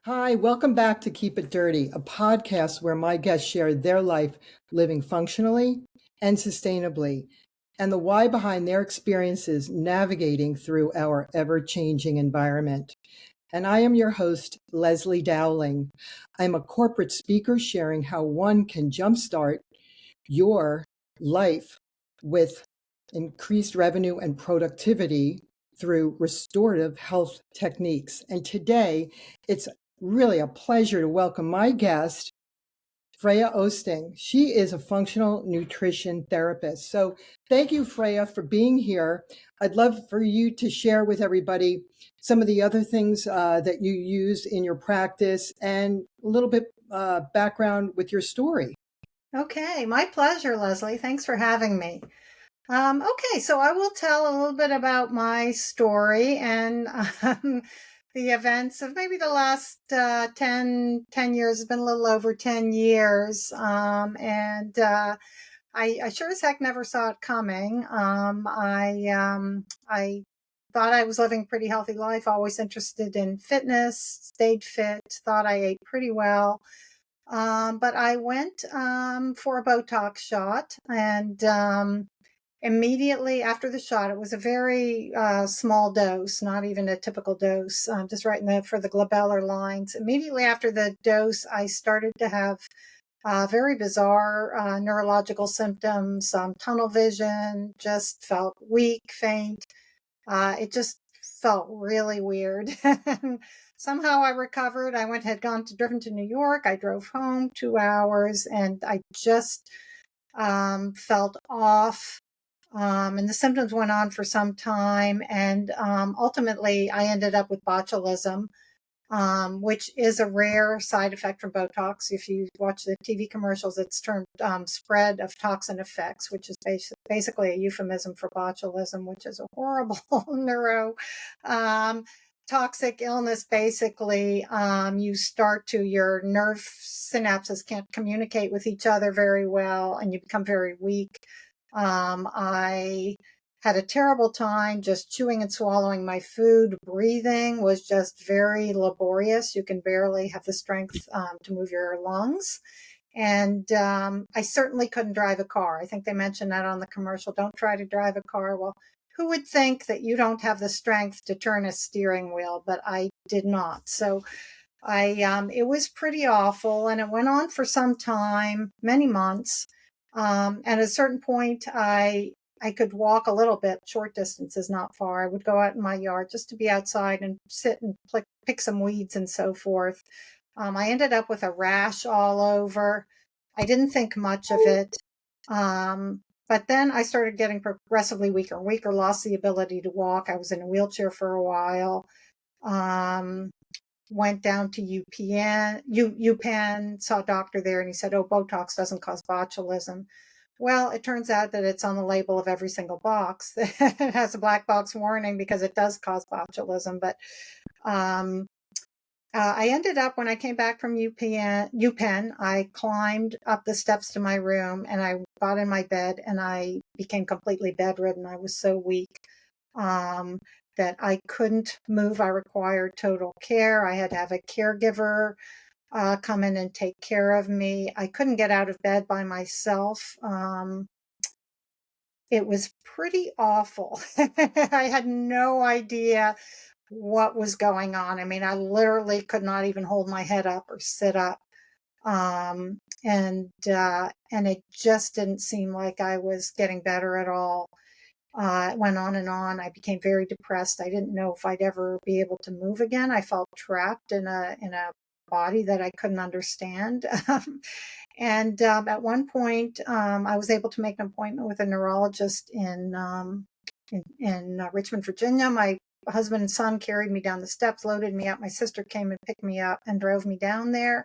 Hi, welcome back to Keep It Dirty, a podcast where my guests share their life living functionally and sustainably, and the why behind their experiences navigating through our ever-changing environment. And I am your host, Leslie Dowling. I'm a corporate speaker sharing how one can jumpstart your life with increased revenue and productivity through restorative health techniques. And today, it's really a pleasure to welcome my guest, Freya Oostingh. She is a functional nutrition therapist. So thank you, Freya, for being here. I'd love for you to share with everybody some of the other things that you use in your practice and a little bit background with your story. Okay, my pleasure, Leslie. Thanks for having me. Okay, so I will tell a little bit about my story and the events of maybe the last 10 years. It's been a little over 10 years. I sure as heck never saw it coming. I thought I was living a pretty healthy life, always interested in fitness, stayed fit, thought I ate pretty well. But I went for a Botox shot, and immediately after the shot, it was a very small dose, not even a typical dose, just right for the glabellar lines. Immediately after the dose, I started to have very bizarre neurological symptoms, tunnel vision, just felt weak, faint. It just felt really weird. Somehow I recovered. Driven to New York. I drove home 2 hours and I just felt off. And the symptoms went on for some time. And ultimately, I ended up with botulism, which is a rare side effect from Botox. If you watch the TV commercials, it's termed spread of toxin effects, which is basically a euphemism for botulism, which is a horrible neuro toxic illness. Basically, your nerve synapses can't communicate with each other very well, and you become very weak. I had a terrible time just chewing and swallowing my food. Breathing was just very laborious. You can barely have the strength to move your lungs. And I certainly couldn't drive a car. I think they mentioned that on the commercial. Don't try to drive a car. Well, who would think that you don't have the strength to turn a steering wheel? But I did not. So it was pretty awful. And it went on for some time, many months. And at a certain point, I could walk a little bit, short distances, not far. I would go out in my yard just to be outside and sit and pick some weeds and so forth. I ended up with a rash all over. I didn't think much of it. But then I started getting progressively weaker and weaker, lost the ability to walk. I was in a wheelchair for a while. Went down to UPenn, saw a doctor there, and he said, "Oh, Botox doesn't cause botulism." Well, it turns out that it's on the label of every single box. It has a black box warning because it does cause botulism. But I ended up, when I came back from UPenn, I climbed up the steps to my room and I got in my bed and I became completely bedridden. I was so weak that I couldn't move. I required total care. I had to have a caregiver come in and take care of me. I couldn't get out of bed by myself. It was pretty awful. I had no idea what was going on. I mean, I literally could not even hold my head up or sit up. And it just didn't seem like I was getting better at all. It went on and on. I became very depressed. I didn't know if I'd ever be able to move again. I felt trapped in a body that I couldn't understand. And at one point, I was able to make an appointment with a neurologist in Richmond, Virginia. My husband and son carried me down the steps, loaded me up. My sister came and picked me up and drove me down there.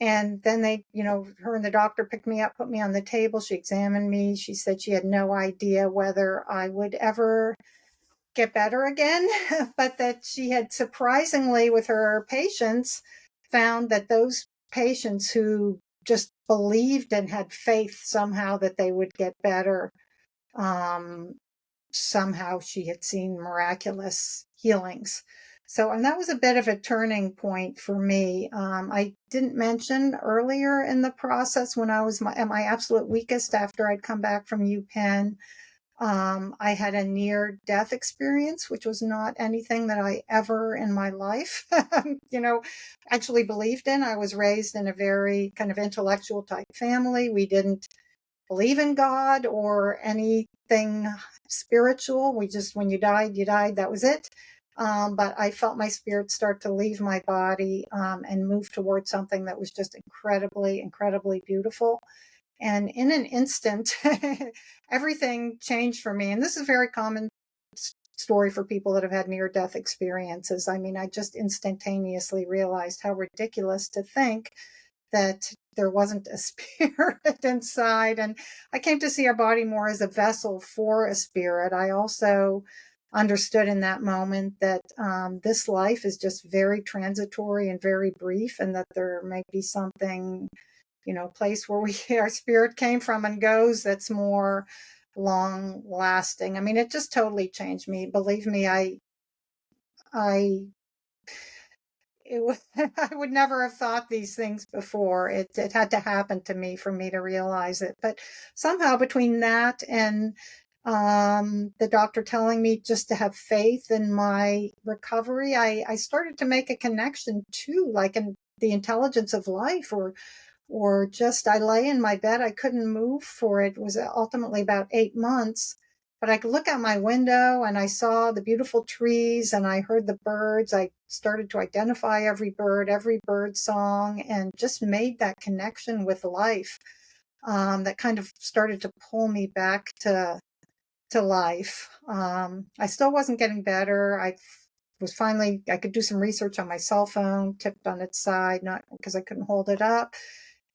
And then they, her and the doctor picked me up, put me on the table. She examined me. She said she had no idea whether I would ever get better again, but that she had surprisingly, with her patients, found that those patients who just believed and had faith somehow that they would get better, somehow she had seen miraculous healings. So, and that was a bit of a turning point for me. I didn't mention earlier in the process when I was at my absolute weakest after I'd come back from UPenn. I had a near death experience, which was not anything that I ever in my life, actually believed in. I was raised in a very kind of intellectual type family. We didn't believe in God or anything spiritual. We just, when you died, that was it. But I felt my spirit start to leave my body and move towards something that was just incredibly, incredibly beautiful. And in an instant, everything changed for me. And this is a very common story for people that have had near-death experiences. I mean, I just instantaneously realized how ridiculous to think that there wasn't a spirit inside. And I came to see our body more as a vessel for a spirit. I also understood in that moment that this life is just very transitory and very brief, and that there may be something, place where our spirit came from and goes that's more long lasting. I mean, it just totally changed me. Believe me, I would never have thought these things before. It had to happen to me for me to realize it. But somehow between that and the doctor telling me just to have faith in my recovery, I started to make a connection to like in the intelligence of life, or just I lay in my bed. I couldn't move for it was ultimately about 8 months. But I could look out my window and I saw the beautiful trees and I heard the birds. I started to identify every bird song, and just made that connection with life that kind of started to pull me back to life. I still wasn't getting better. I could do some research on my cell phone, tipped on its side, not because I couldn't hold it up.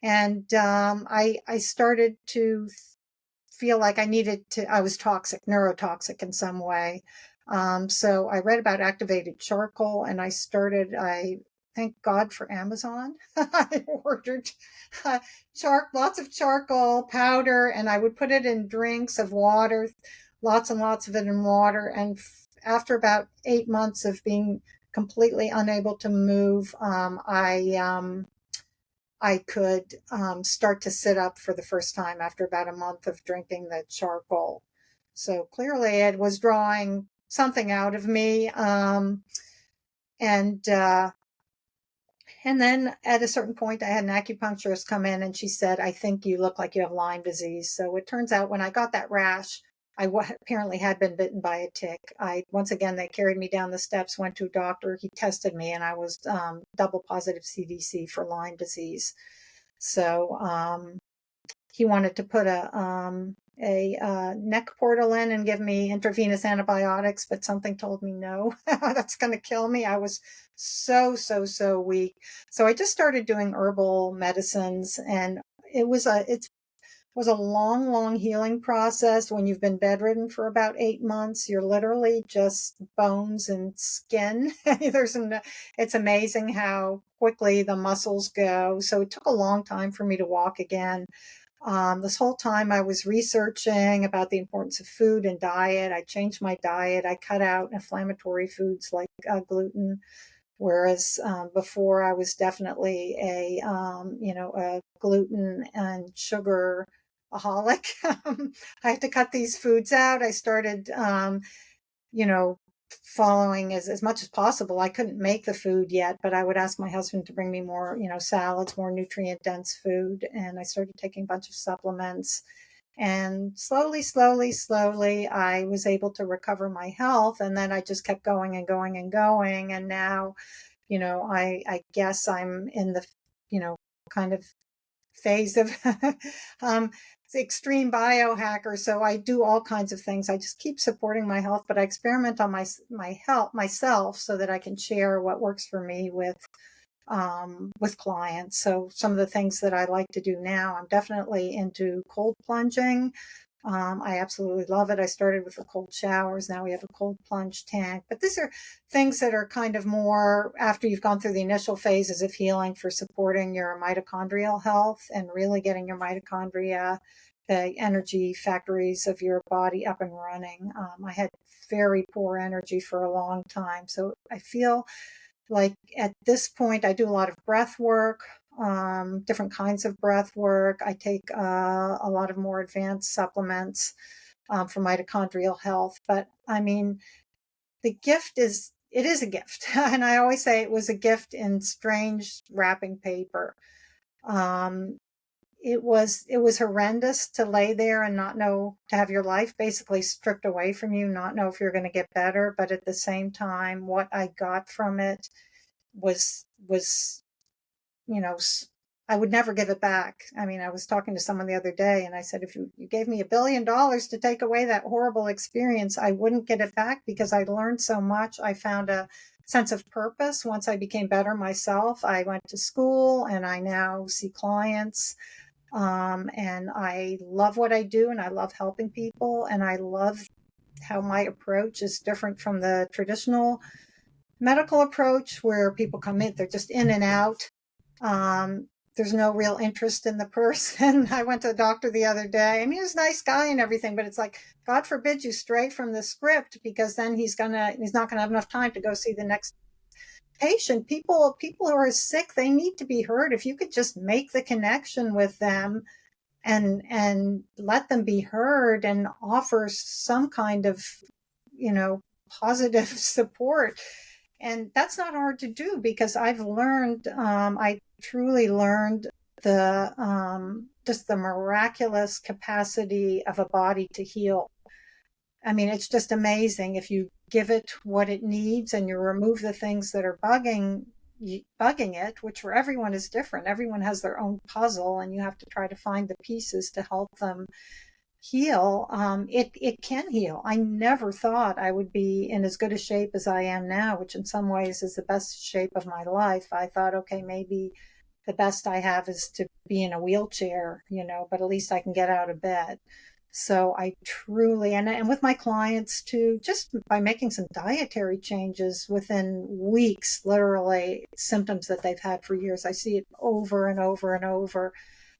And I started to feel like I was toxic, neurotoxic in some way. So I read about activated charcoal, and I thank God for Amazon. I ordered lots of charcoal powder, and I would put it in drinks of water, lots and lots of it in water. And after about 8 months of being completely unable to move, I could start to sit up for the first time after about a month of drinking the charcoal. So clearly it was drawing something out of me. And then at a certain point, I had an acupuncturist come in and she said, I think you look like you have Lyme disease. So it turns out when I got that rash, I apparently had been bitten by a tick. Once again, they carried me down the steps, went to a doctor. He tested me, and I was double positive CDC for Lyme disease. So he wanted to put a neck portal in and give me intravenous antibiotics, but something told me no, that's going to kill me. I was so weak. So I just started doing herbal medicines, and it was a long healing process. When you've been bedridden for about 8 months, you're literally just bones and skin. It's amazing how quickly the muscles go. So it took a long time for me to walk again. This whole time I was researching about the importance of food and diet. I changed my diet. I cut out inflammatory foods like gluten. Whereas before I was definitely a gluten and sugar aholic. I had to cut these foods out. I started, following as much as possible. I couldn't make the food yet, but I would ask my husband to bring me more, salads, more nutrient dense food. And I started taking a bunch of supplements. And slowly, I was able to recover my health. And then I just kept going and going and going. And now, I guess I'm in the, kind of phase of extreme biohacker. So I do all kinds of things. I just keep supporting my health, but I experiment on my health myself so that I can share what works for me with clients. So some of the things that I like to do now, I'm definitely into cold plunging. I absolutely love it. I started with the cold showers. Now we have a cold plunge tank. But these are things that are kind of more after you've gone through the initial phases of healing for supporting your mitochondrial health and really getting your mitochondria the energy factories of your body up and running. I had very poor energy for a long time. So I feel like at this point, I do a lot of breath work, different kinds of breath work. I take a lot of more advanced supplements for mitochondrial health. But I mean, it is a gift. And I always say it was a gift in strange wrapping paper. It was horrendous to lay there and not know, to have your life basically stripped away from you, not know if you're going to get better. But at the same time, what I got from it was, I would never give it back. I mean, I was talking to someone the other day and I said, if you gave me $1 billion to take away that horrible experience, I wouldn't get it back, because I learned so much. I found a sense of purpose once I became better myself. I went to school and I now see clients. And I love what I do, and I love helping people, and I love how my approach is different from the traditional medical approach where people come in, they're just in and out. There's no real interest in the person. I went to the doctor the other day. I mean, he was a nice guy and everything, but it's like, God forbid you stray from the script, because then he's not gonna have enough time to go see the next patient. People who are sick, they need to be heard. If you could just make the connection with them and let them be heard and offer some kind of, positive support. And that's not hard to do, because I truly learned just the miraculous capacity of a body to heal. I mean, it's just amazing if you give it what it needs and you remove the things that are bugging it, which for everyone is different. Everyone has their own puzzle, and you have to try to find the pieces to help them heal. It can heal. I never thought I would be in as good a shape as I am now, which in some ways is the best shape of my life. I thought, okay, maybe the best I have is to be in a wheelchair, but at least I can get out of bed. So I truly, and with my clients too, just by making some dietary changes within weeks, literally symptoms that they've had for years, I see it over and over and over,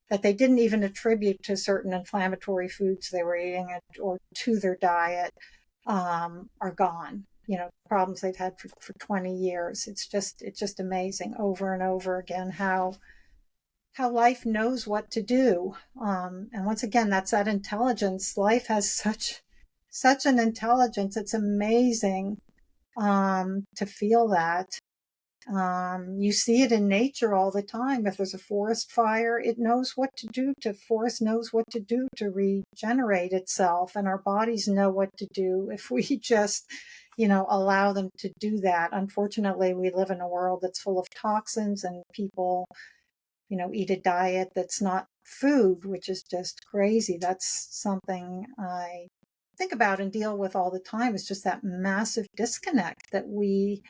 that they didn't even attribute to certain inflammatory foods they were eating or to their diet, are gone. Problems they've had for 20 years. It's just amazing over and over again how life knows what to do. And once again, that's that intelligence. Life has such an intelligence. It's amazing to feel that. You see it in nature all the time. If there's a forest fire, it knows what to do. Forest knows what to do to regenerate itself, and our bodies know what to do if we just, allow them to do that. Unfortunately, we live in a world that's full of toxins, and people, eat a diet that's not food, which is just crazy. That's something I think about and deal with all the time. It's just that massive disconnect that we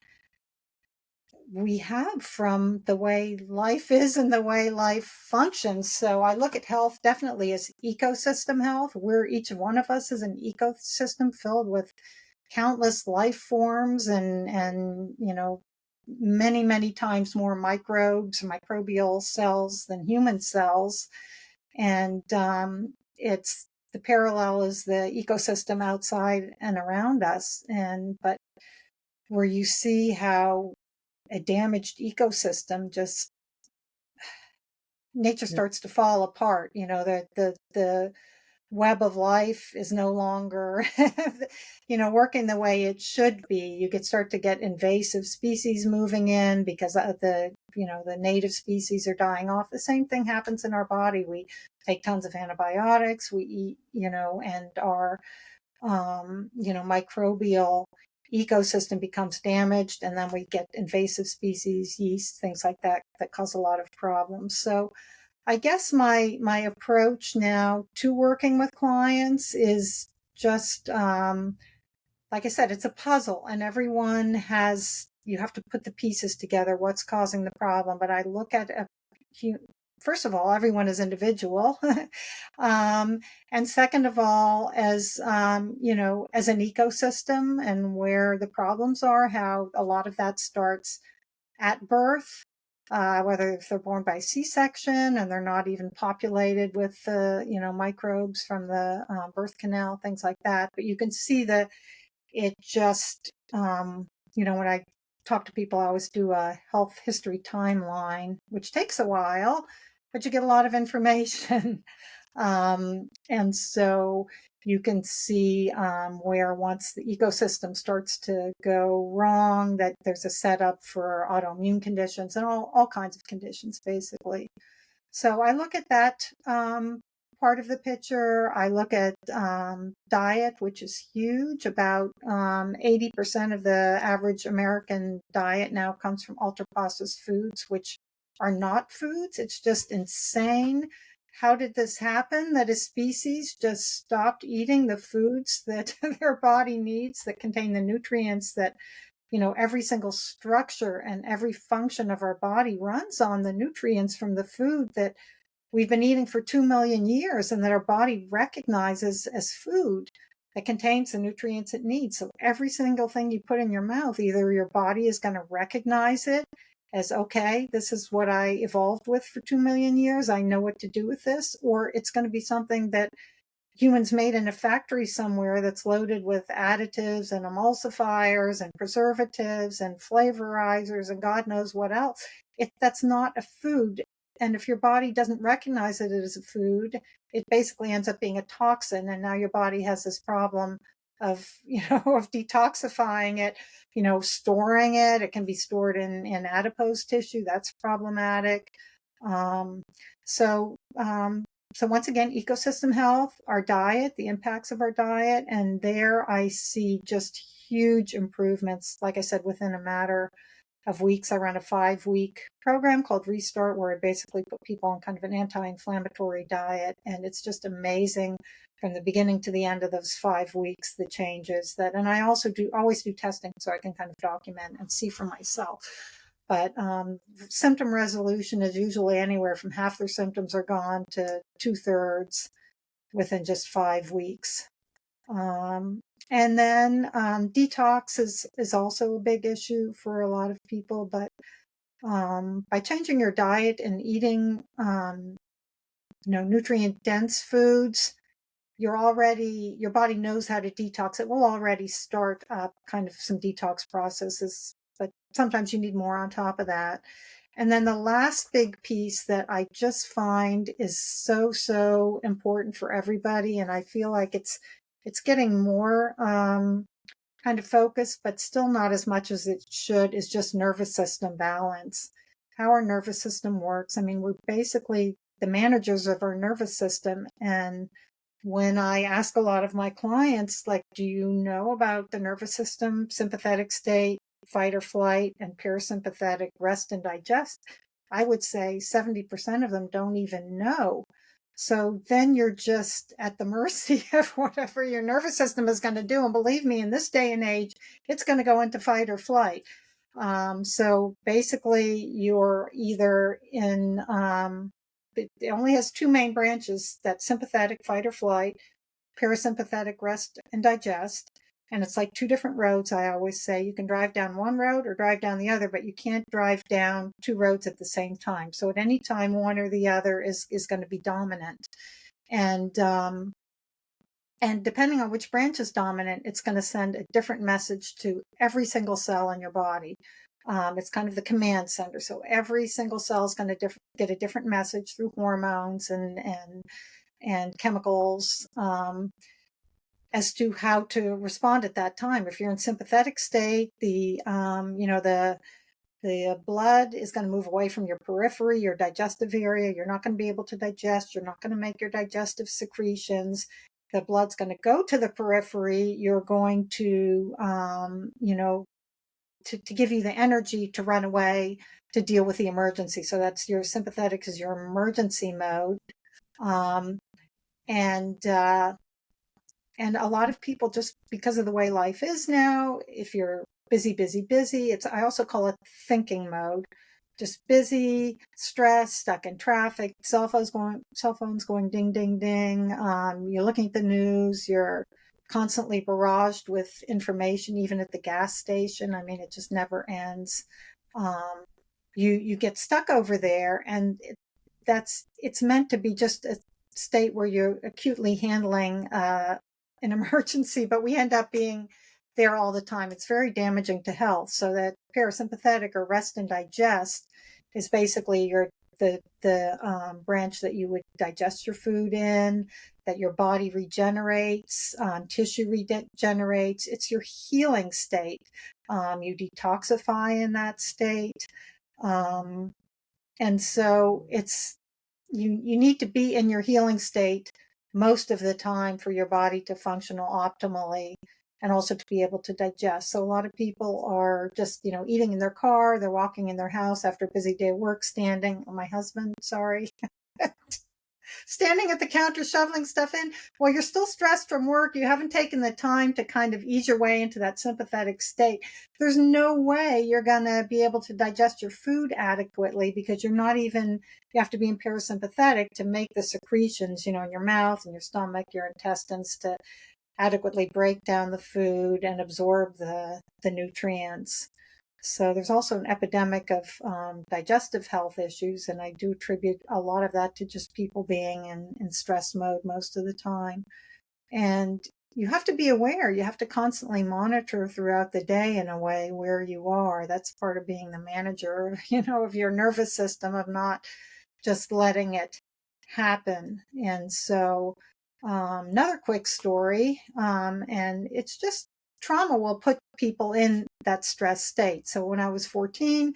have from the way life is and the way life functions. So I look at health definitely as ecosystem health, where each one of us is an ecosystem filled with countless life forms and many, many times more microbes, microbial cells than human cells. And it's the parallel is the ecosystem outside and around us. But where you see how a damaged ecosystem, just nature starts to fall apart. The web of life is no longer working the way it should be. You start to get invasive species moving in because the native species are dying off. The same thing happens in our body. We take tons of antibiotics, we eat, and our microbial ecosystem becomes damaged, and then we get invasive species, yeast, things like that cause a lot of problems. So I guess my approach now to working with clients is just, like I said, it's a puzzle, and you have to put the pieces together, what's causing the problem. But I look at first of all, everyone is individual. And second of all, as an ecosystem, and where the problems are, how a lot of that starts at birth. whether if they're born by C-section and they're not even populated with the, microbes from the birth canal, things like that. But you can see that it just, when I talk to people, I always do a health history timeline, which takes a while, but you get a lot of information. And so you can see where once the ecosystem starts to go wrong, that there's a setup for autoimmune conditions and all kinds of conditions, basically. So I look at that part of the picture. I look at diet, which is huge. About 80% of the average American diet now comes from ultra-processed foods, which are not foods. It's just insane. How did this happen? That a species just stopped eating the foods that their body needs, that contain the nutrients that, every single structure and every function of our body runs on the nutrients from the food that we've been eating for 2 million years and that our body recognizes as food that contains the nutrients it needs. So every single thing you put in your mouth, either your body is going to recognize it as, okay, this is what I evolved with for 2 million years, I know what to do with this, or it's going to be something that humans made in a factory somewhere that's loaded with additives and emulsifiers and preservatives and flavorizers and God knows what else. That's not a food. And if your body doesn't recognize it as a food, it basically ends up being a toxin. And now your body has this problem of, of detoxifying it, storing it. It can be stored in adipose tissue. That's problematic. So once again, ecosystem health, our diet, the impacts of our diet, and there I see just huge improvements. Like I said, within a matter of weeks, I run a 5-week program called Restart, where I basically put people on kind of an anti-inflammatory diet. And it's just amazing from the beginning to the end of those 5 weeks, the changes and I also always do testing so I can kind of document and see for myself. But symptom resolution is usually anywhere from half their symptoms are gone to 2/3 within just 5 weeks. And then detox is also a big issue for a lot of people. But by changing your diet and eating, nutrient-dense foods, your body knows how to detox. It will already start up kind of some detox processes, but sometimes you need more on top of that. And then the last big piece that I just find is so important for everybody, and I feel like it's getting more kind of focused, but still not as much as it should, is just nervous system balance. How our nervous system works. I mean, we're basically the managers of our nervous system. And when I ask a lot of my clients, like, do you know about the nervous system, sympathetic state, fight or flight, and parasympathetic, rest and digest, I would say 70% of them don't even know. So then you're just at the mercy of whatever your nervous system is going to do. And believe me, in this day and age, it's going to go into fight or flight. So basically, you're either in it only has 2 main branches: that sympathetic, fight or flight, parasympathetic, rest and digest. And it's like 2 different roads. I always say you can drive down one road or drive down the other, but you can't drive down 2 roads at the same time. So at any time, one or the other is going to be dominant. And depending on which branch is dominant, it's going to send a different message to every single cell in your body. It's kind of the command center. So every single cell is going to get a different message through hormones and chemicals as to how to respond at that time. If you're in sympathetic state, the blood is going to move away from your periphery, your digestive area. You're not going to be able to digest. You're not going to make your digestive secretions. The blood's going to go to the periphery. You're going to, to give you the energy to run away, to deal with the emergency. So that's your sympathetic is your emergency mode. And a lot of people, just because of the way life is now, if you're busy, I also call it thinking mode. Just busy, stressed, stuck in traffic, cell phones going ding, ding, ding. You're looking at the news. You're constantly barraged with information, even at the gas station. I mean, it just never ends. you get stuck over there, and it's meant to be just a state where you're acutely handling an emergency, but we end up being there all the time. It's very damaging to health. So that parasympathetic, or rest and digest, is basically the branch that you would digest your food in, that your body regenerates, tissue regenerates. It's your healing state. You detoxify in that state. And so you need to be in your healing state most of the time for your body to function optimally, and also to be able to digest. So a lot of people are just, eating in their car, they're walking in their house after a busy day of work, my husband, sorry, standing at the counter shoveling stuff in. Well, you're still stressed from work. You haven't taken the time to kind of ease your way into that sympathetic state. There's no way you're going to be able to digest your food adequately, because you have to be in parasympathetic to make the secretions, in your mouth and your stomach, your intestines, to adequately break down the food and absorb the nutrients. So there's also an epidemic of digestive health issues, and I do attribute a lot of that to just people being in stress mode most of the time. And you have to be aware. You have to constantly monitor throughout the day, in a way, where you are. That's part of being the manager, of your nervous system, of not just letting it happen. And so another quick story, and it's just trauma will put people in that stress state. So when I was 14,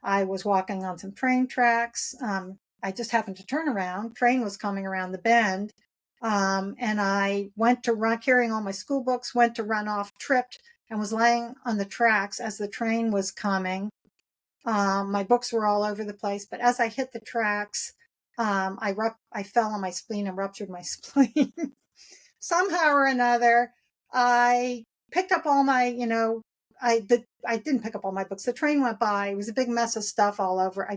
I was walking on some train tracks. I just happened to turn around. Train was coming around the bend. And I went to run, carrying all my school books, went to run off, tripped, and was laying on the tracks as the train was coming. My books were all over the place, but as I hit the tracks, I fell on my spleen and ruptured my spleen. Somehow or another, I picked up all my, I didn't pick up all my books. The train went by. It was a big mess of stuff all over.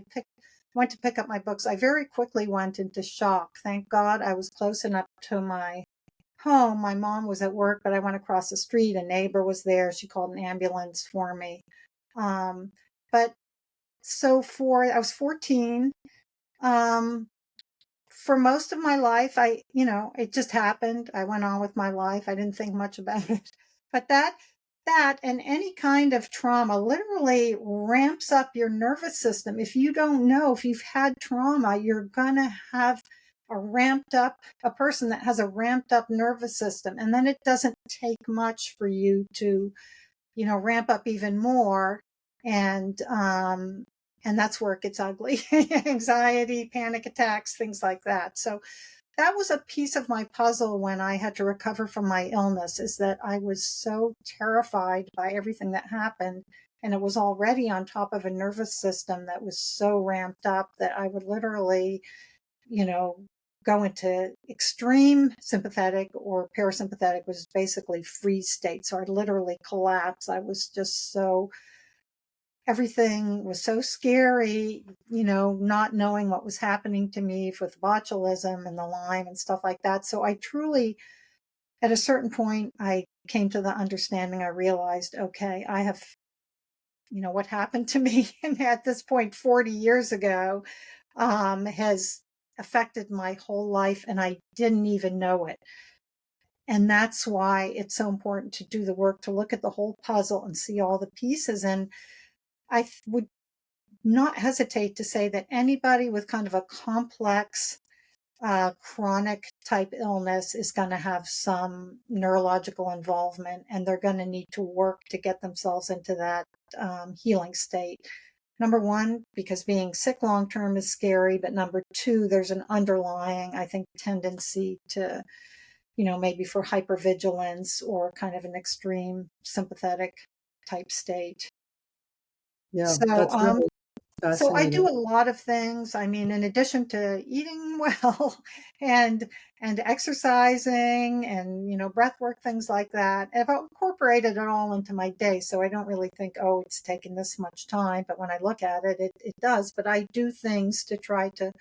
Went to pick up my books. I very quickly went into shock. Thank God I was close enough to my home. My mom was at work, but I went across the street. A neighbor was there. She called an ambulance for me. But so I was 14. For most of my life, it just happened. I went on with my life. I didn't think much about it. But that and any kind of trauma literally ramps up your nervous system. If you don't know, if you've had trauma, you're going to have a person that has a ramped up nervous system. And then it doesn't take much for you to, ramp up even more. And that's where it gets ugly. Anxiety, panic attacks, things like that. So that was a piece of my puzzle when I had to recover from my illness, is that I was so terrified by everything that happened. And it was already on top of a nervous system that was so ramped up that I would literally, go into extreme sympathetic, or parasympathetic, which is basically freeze state. So I'd literally collapse. I was just everything was so scary, not knowing what was happening to me with botulism and the Lyme and stuff like that. So I truly, at a certain point, I came to the understanding, I realized, okay, I have, what happened to me and at this point, 40 years ago, has affected my whole life, and I didn't even know it. And that's why it's so important to do the work, to look at the whole puzzle and see all the pieces. And I would not hesitate to say that anybody with kind of a complex chronic type illness is going to have some neurological involvement, and they're going to need to work to get themselves into that healing state. Number one, because being sick long-term is scary, but number two, there's an underlying, I think, tendency to, maybe for hypervigilance or kind of an extreme sympathetic type state. Yeah, So, that's really so I do fascinating. a lot of things. I mean, in addition to eating well and exercising and, breath work, things like that, I've incorporated it all into my day. So I don't really think, oh, it's taken this much time. But when I look at it, it does. But I do things to try to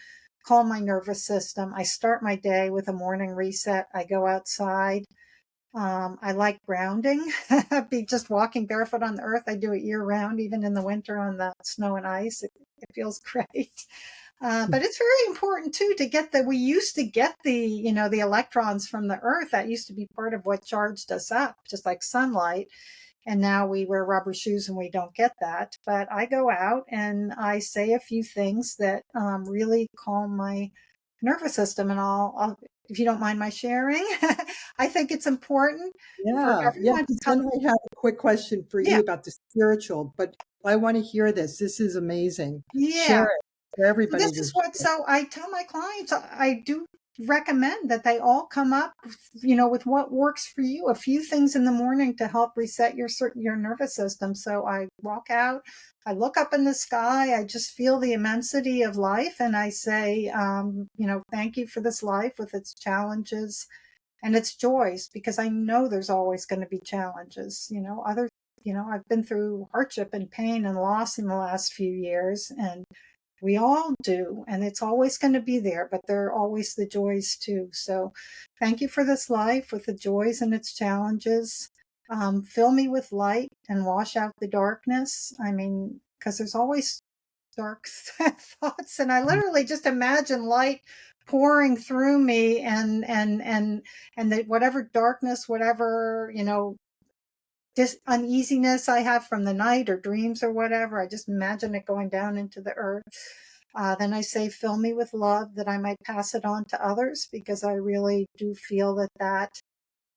calm my nervous system. I start my day with a morning reset. I go outside. I like grounding, be just walking barefoot on the earth. I do it year round, even in the winter on the snow and ice. It feels great. But it's very important too to get we used to get the, the electrons from the earth. That used to be part of what charged us up, just like sunlight. And now we wear rubber shoes and we don't get that. But I go out and I say a few things that really calm my nervous system. And I'll, if you don't mind my sharing, I think it's important for Yeah. everyone to Because come. then I have a quick question for Yeah. you about the spiritual, but I want to hear this. This is amazing. Share Yeah. it for So everybody this to is what, hear. so I tell my clients, I do recommend that they all come up, with what works for you, a few things in the morning to help reset your nervous system. So I walk out, I look up in the sky, I just feel the immensity of life. And I say, thank you for this life with its challenges and its joys, because I know there's always going to be challenges, I've been through hardship and pain and loss in the last few years, and we all do, and it's always going to be there, but there are always the joys too. So thank you for this life with the joys and its challenges. Fill me with light and wash out the darkness. I mean, because there's always dark thoughts, and I literally just imagine light pouring through me, and that whatever darkness, whatever, this uneasiness I have from the night or dreams or whatever, I just imagine it going down into the earth. Then I say, fill me with love that I might pass it on to others, because I really do feel that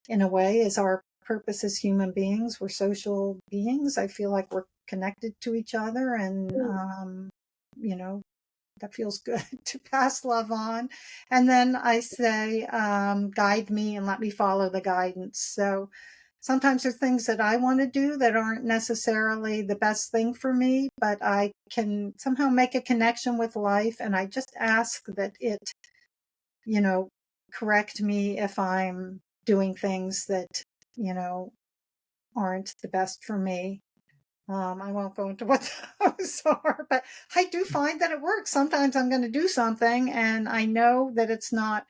in a way is our purpose as human beings. We're social beings. I feel like we're connected to each other, and, that feels good to pass love on. And then I say, guide me and let me follow the guidance. So sometimes there are things that I want to do that aren't necessarily the best thing for me, but I can somehow make a connection with life. And I just ask that it, correct me if I'm doing things that, aren't the best for me. I won't go into what those are, but I do find that it works. Sometimes I'm going to do something and I know that it's not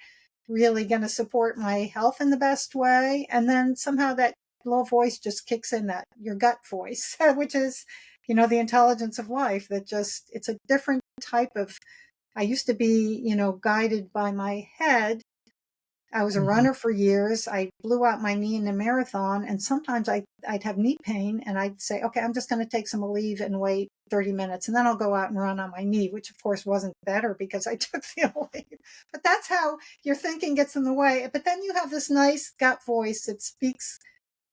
really going to support my health in the best way. And then somehow that little voice just kicks in, that your gut voice, which is, the intelligence of life, that just, it's a different type of, I used to be, guided by my head. I was a runner for years. I blew out my knee in a marathon, and sometimes I'd have knee pain, and I'd say, okay, I'm just going to take some Aleve and wait 30 minutes, and then I'll go out and run on my knee, which of course wasn't better because I took the Aleve. But that's how your thinking gets in the way. But then you have this nice gut voice that speaks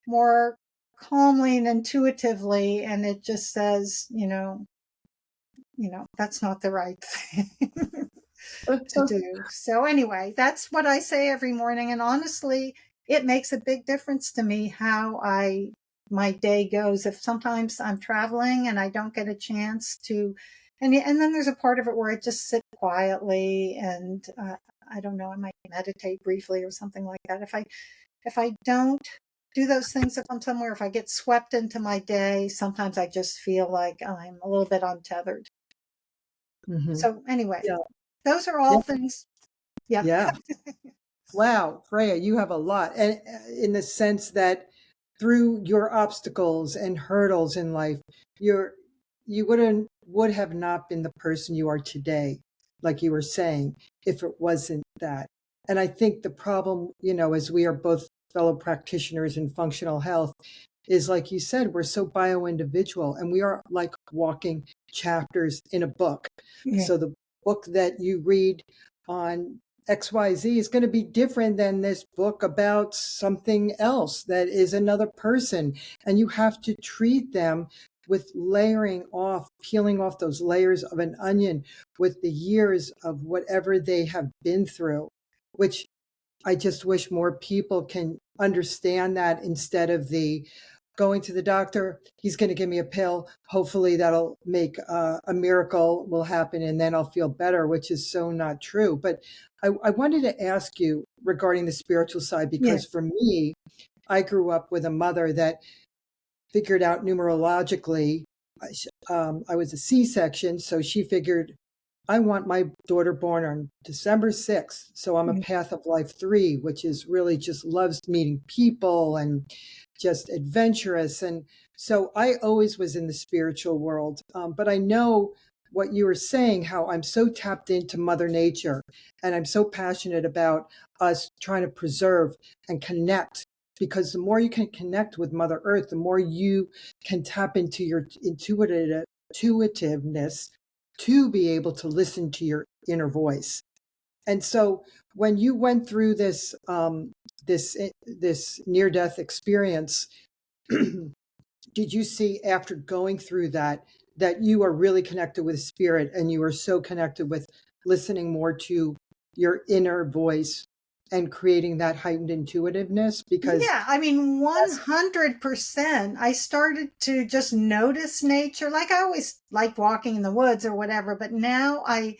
more calmly and intuitively, and it just says, that's not the right thing to do. So anyway, that's what I say every morning. And honestly, it makes a big difference to me how my day goes. If sometimes I'm traveling and I don't get a chance to, and then there's a part of it where I just sit quietly and I don't know, I might meditate briefly or something like that. If I don't do those things, if I'm somewhere, if I get swept into my day, sometimes I just feel like I'm a little bit untethered. So anyway, Yeah. those are all things. Yeah. Yeah. Wow, Freya, you have a lot. And in the sense that through your obstacles and hurdles in life, you would have not been the person you are today, like you were saying, if it wasn't that. And I think the problem, as we are both fellow practitioners in functional health, is like you said, we're so bio-individual and we are like walking chapters in a book. Yeah. So the book that you read on XYZ is going to be different than this book about something else that is another person. And you have to treat them with layering off, peeling off those layers of an onion with the years of whatever they have been through, which I just wish more people can understand, that instead of the going to the doctor, he's going to give me a pill. Hopefully that'll make a miracle will happen and then I'll feel better, which is so not true. But I wanted to ask you regarding the spiritual side, because for me, I grew up with a mother that figured out numerologically. I was a C-section, so she figured I want my daughter born on December 6th. So I'm a path of life 3, which is really just loves meeting people and just adventurous. And so I always was in the spiritual world. But I know what you were saying, how I'm so tapped into Mother Nature, and I'm so passionate about us trying to preserve and connect, because the more you can connect with Mother Earth, the more you can tap into your intuitiveness to be able to listen to your inner voice. And so when you went through this near-death experience, did you see, after going through that you are really connected with spirit, and you are so connected with listening more to your inner voice and creating that heightened intuitiveness? Because Yeah, I mean, 100%. I started to just notice nature. Like, I always liked walking in the woods or whatever, but now I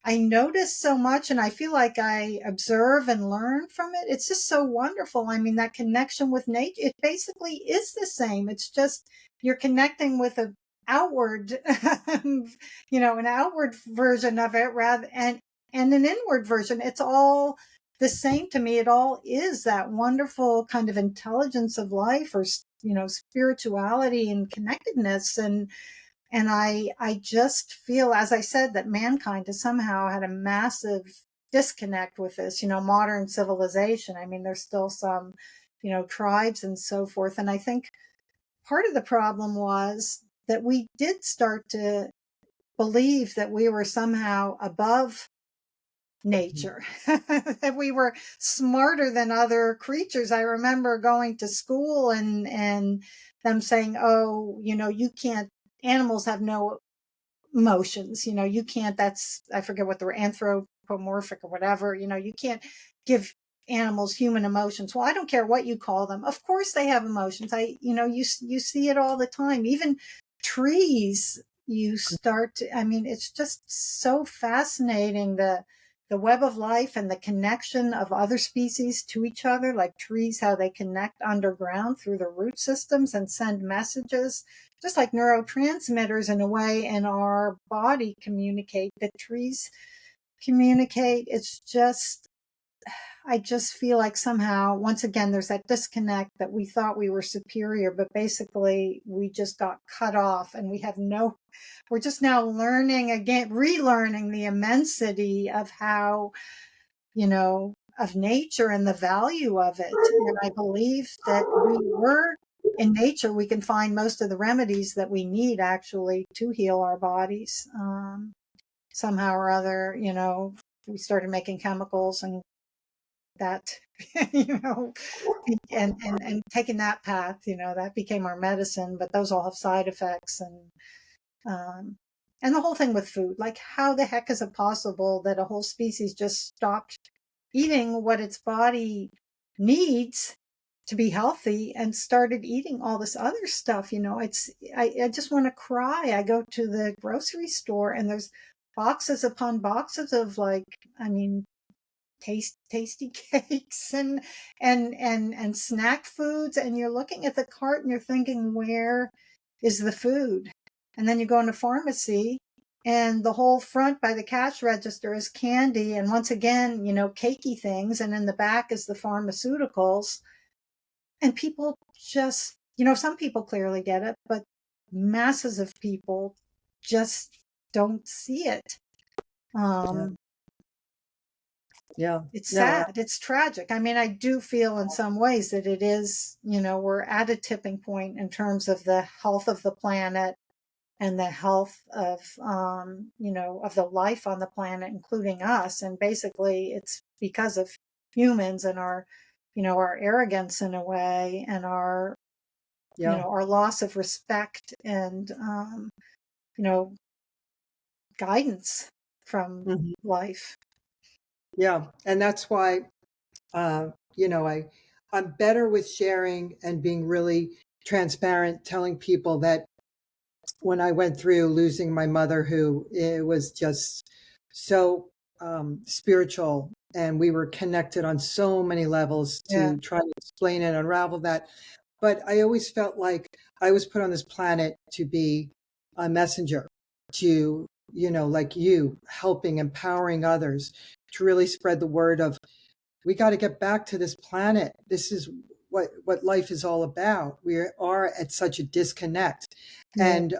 notice so much, and I feel like I observe and learn from it. It's just so wonderful. I mean, that connection with nature, it basically is the same. It's just you're connecting with a outward, an outward version of it and an inward version. It's all the same to me. It all is that wonderful kind of intelligence of life, or, spirituality and connectedness. And I just feel, as I said, that mankind has somehow had a massive disconnect with this, modern civilization. I mean, there's still some, tribes and so forth. And I think part of the problem was that we did start to believe that we were somehow above nature, that we were smarter than other creatures. I remember going to school and them saying, oh, you can't, animals have no emotions, you can't, I forget what they were, anthropomorphic or whatever, you can't give animals human emotions. Well, I don't care what you call them. Of course they have emotions. You see it all the time. Even trees, I mean, it's just so fascinating, the web of life and the connection of other species to each other, like trees, how they connect underground through the root systems and send messages, just like neurotransmitters in a way, and our body communicate, the trees communicate. It's just, I just feel like somehow, once again, there's that disconnect, that we thought we were superior, but basically we just got cut off, and we're just now learning again, relearning the immensity of how, of nature and the value of it. And I believe that in nature, we can find most of the remedies that we need actually to heal our bodies. Somehow or other, we started making chemicals and that, and taking that path, that became our medicine, but those all have side effects. And the whole thing with food, like, how the heck is it possible that a whole species just stopped eating what its body needs to be healthy and started eating all this other stuff? I just want to cry. I go to the grocery store and there's boxes upon boxes of, like, I mean, tasty cakes and snack foods, and you're looking at the cart and you're thinking, where is the food? And then you go in a pharmacy and the whole front by the cash register is candy, and once again, cakey things, and in the back is the pharmaceuticals. And people just, some people clearly get it, but masses of people just don't see it. Yeah. It's sad. It's tragic. I mean, I do feel in some ways that it is, we're at a tipping point in terms of the health of the planet and the health of, of the life on the planet, including us. And basically it's because of humans and our, our arrogance in a way, and our, our loss of respect and, guidance from life. Yeah. And that's why, I'm better with sharing and being really transparent, telling people that when I went through losing my mother, who it was just so spiritual, and we were connected on so many levels, to try to explain and unravel that. But I always felt like I was put on this planet to be a messenger, to, like you, helping, empowering others, to really spread the word of, we got to get back to this planet. This is what life is all about. We are at such a disconnect. And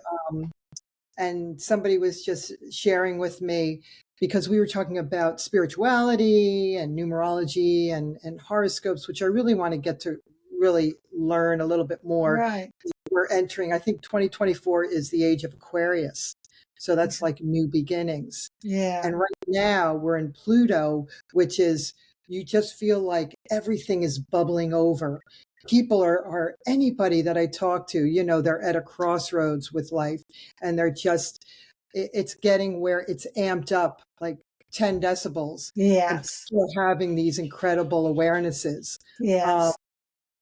and somebody was just sharing with me, because we were talking about spirituality and numerology and horoscopes, which I really want to get to really learn a little bit more. Right. We're entering, I think 2024 is the age of Aquarius. So that's like new beginnings. Yeah. And right now we're in Pluto, which is, you just feel like everything is bubbling over. People are anybody that I talk to, you know, they're at a crossroads with life, and they're just, it's getting where it's amped up like 10 decibels. And Yes. people are having these incredible awarenesses. Yes.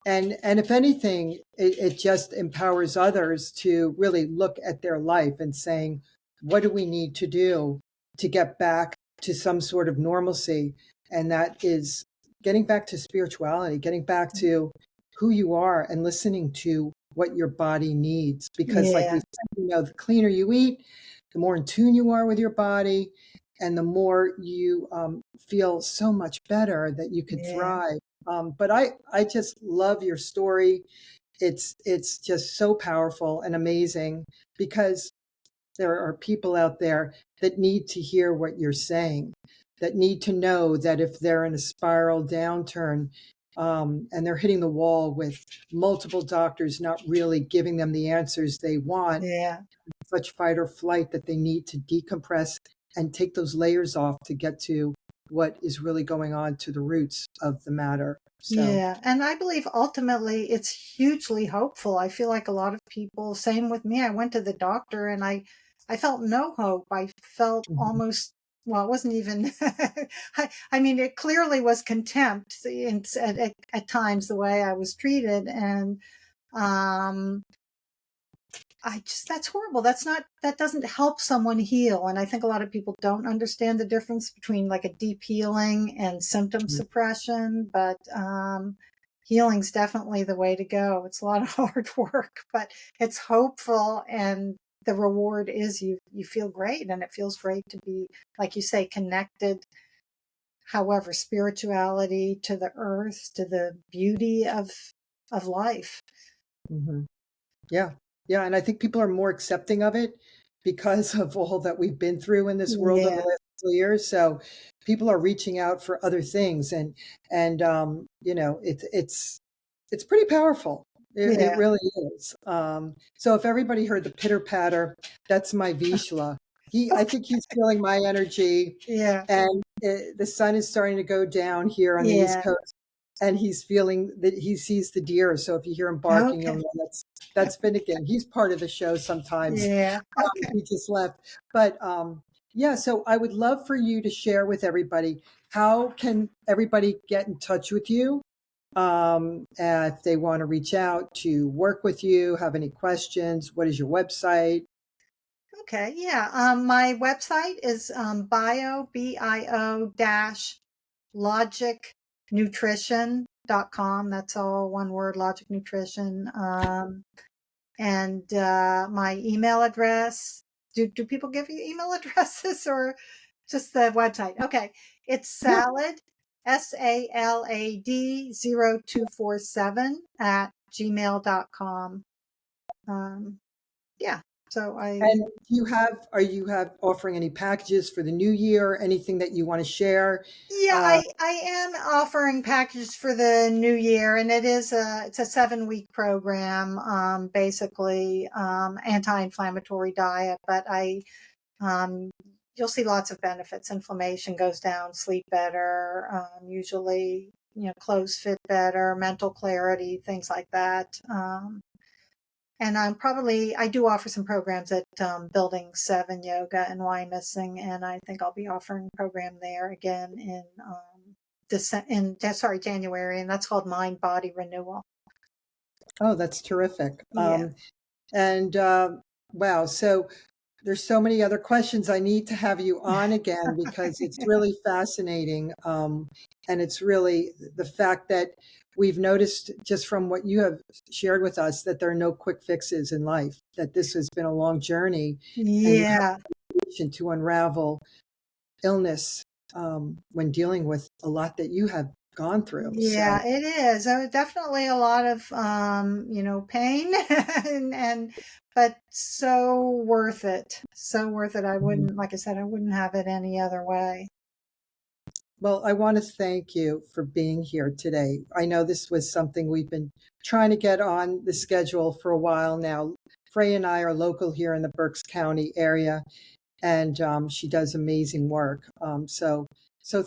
And if anything, it just empowers others to really look at their life and saying, what do we need to do to get back to some sort of normalcy? And that is getting back to spirituality, getting back to who you are and listening to what your body needs. Because like we Yeah. said, you know, the cleaner you eat, the more in tune you are with your body, and the more you feel so much better that you could Yeah. thrive. But I just love your story. It's just so powerful and amazing, because there are people out there that need to hear what you're saying, that need to know that if they're in a spiral downturn, and they're hitting the wall with multiple doctors not really giving them the answers they want, Yeah. such fight or flight, that they need to decompress and take those layers off to get to what is really going on, to the roots of the matter. So, Yeah. And I believe ultimately it's hugely hopeful. I feel like a lot of people, same with me. I went to the doctor and I felt no hope. I felt mhm, almost, well, it wasn't even, I mean, it clearly was contempt at times the way I was treated. And, um, that's horrible. That doesn't help someone heal. And I think a lot of people don't understand the difference between like a deep healing and symptom mhm, suppression, but, healing's definitely the way to go. It's a lot of hard work, but it's hopeful, and the reward is you feel great, and it feels great to be, like you say, connected, however, spirituality to the earth, to the beauty of life. mhm. Yeah. Yeah. And I think people are more accepting of it because of all that we've been through in this world in the Yeah. last couple of years. So people are reaching out for other things, and you know, it's pretty powerful. It Yeah. really is. So if everybody heard the pitter patter, that's my Vishla. I think he's feeling my energy, Yeah. and the sun is starting to go down here on the East Yeah. Coast, and he's feeling that he sees the deer. So if you hear him barking, you'll Okay. know that's Finnegan. He's part of the show sometimes. Yeah. Okay. He just left. But yeah, so I would love for you to share with everybody, how can everybody get in touch with you, if they want to reach out to work with you, have any questions. What is your website? Okay. Yeah. My website is bio dash logicnutrition.com. That's all one word, Logic Nutrition. And my email address. Do people give you email addresses or just the website? Okay. It's Yeah. salad, SALAD 0247 at gmail.com. Yeah. So And are you have offering any packages for the new year? Anything that you want to share? yeah, Uh, I am offering packages for the new year, and it's a 7-week program, basically, anti-inflammatory diet, but um, you'll see lots of benefits. Inflammation goes down, sleep better, usually, clothes fit better, mental clarity, things like that. And I do offer some programs at Building 7 Yoga and Wyomissing, and I think I'll be offering a program there again in January, and that's called Mind Body Renewal. oh, that's terrific. Yeah. And wow, so there's so many other questions. I need to have you on again, because it's really fascinating. And it's really the fact that we've noticed, just from what you have shared with us, that there are no quick fixes in life, that this has been a long journey, and you have Yeah. to unravel illness, when dealing with a lot that you have gone through. So, Yeah, it is. Definitely a lot of pain and but so worth it. So worth it. I wouldn't, like I said, I wouldn't have it any other way. Well, I want to thank you for being here today. I know this was something we've been trying to get on the schedule for a while now. Freya and I are local here in the Berks County area, and she does amazing work. So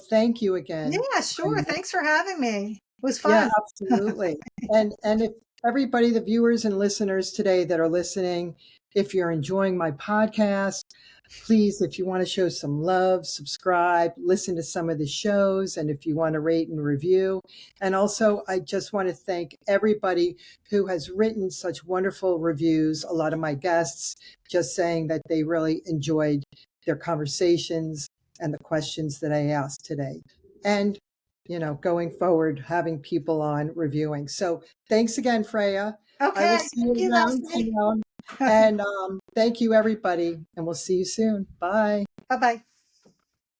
thank you again. Yeah, sure. Thanks for having me. It was Yeah, fun. absolutely. And if everybody, the viewers and listeners today that are listening, if you're enjoying my podcast, please, if you want to show some love, subscribe, listen to some of the shows, and if you want to rate and review. And also, I just want to thank everybody who has written such wonderful reviews. A lot of my guests just saying that they really enjoyed their conversations and the questions that I asked today. And going forward, having people on reviewing. So thanks again, Freya. I Okay. will see Thank you you, around. Leslie. And thank you, everybody. And we'll see you soon. Bye. Bye-bye.